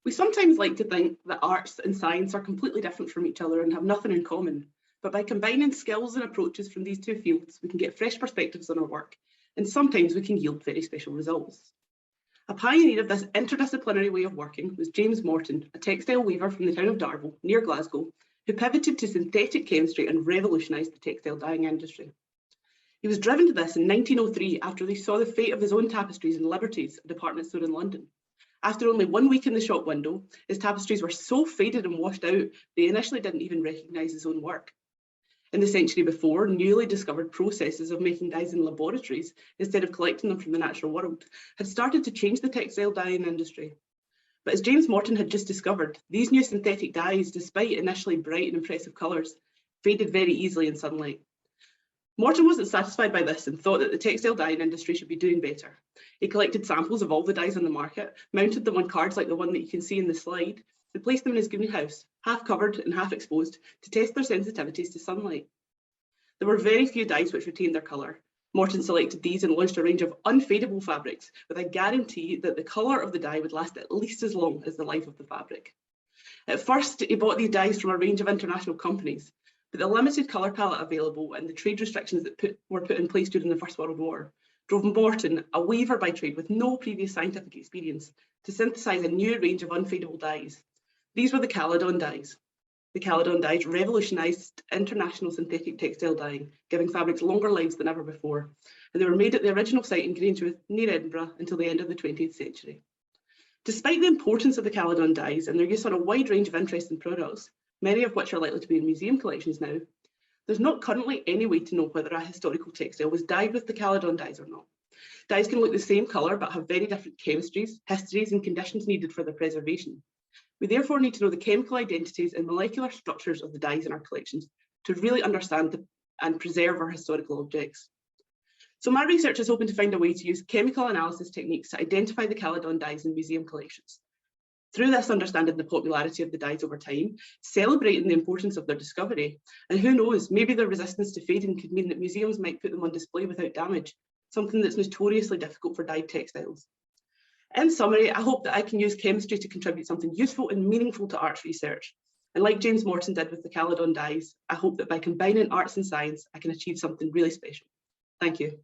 We sometimes like to think that arts and science are completely different from each other and have nothing in common, but by combining skills and approaches from these two fields, we can get fresh perspectives on our work, and sometimes we can yield very special results. A pioneer of this interdisciplinary way of working was James Morton, a textile weaver from the town of Darvel, near Glasgow, who pivoted to synthetic chemistry and revolutionised the textile dyeing industry. He was driven to this in 1903 after he saw the fate of his own tapestries in Liberty's, a department store in London. After only 1 week in the shop window, his tapestries were so faded and washed out, they initially didn't even recognise his own work. In the century before, newly discovered processes of making dyes in laboratories, instead of collecting them from the natural world, had started to change the textile dyeing industry. But as James Morton had just discovered, these new synthetic dyes, despite initially bright and impressive colours, faded very easily in sunlight. Morton wasn't satisfied by this and thought that the textile dyeing industry should be doing better. He collected samples of all the dyes on the market, mounted them on cards like the one that you can see in the slide, and placed them in his greenhouse, half covered and half exposed, to test their sensitivities to sunlight. There were very few dyes which retained their colour. Morton selected these and launched a range of unfadable fabrics with a guarantee that the colour of the dye would last at least as long as the life of the fabric. At first, he bought these dyes from a range of international companies, but the limited colour palette available and the trade restrictions that were put in place during the First World War drove Morton, a weaver by trade with no previous scientific experience, to synthesise a new range of unfadable dyes. These were the Caledon dyes. The Caledon dyes revolutionised international synthetic textile dyeing, giving fabrics longer lives than ever before, and they were made at the original site in Grangeworth, near Edinburgh, until the end of the 20th century. Despite the importance of the Caledon dyes and their use on a wide range of interesting products, many of which are likely to be in museum collections now, there's not currently any way to know whether a historical textile was dyed with the Caledon dyes or not. Dyes can look the same colour but have very different chemistries, histories and conditions needed for their preservation. We therefore need to know the chemical identities and molecular structures of the dyes in our collections to really understand and preserve our historical objects. So my research is hoping to find a way to use chemical analysis techniques to identify the Caledon dyes in museum collections. Through this, understanding the popularity of the dyes over time, celebrating the importance of their discovery, and who knows, maybe their resistance to fading could mean that museums might put them on display without damage, something that's notoriously difficult for dyed textiles. In summary, I hope that I can use chemistry to contribute something useful and meaningful to arts research. And like James Morton did with the Caledon dyes, I hope that by combining arts and science, I can achieve something really special. Thank you.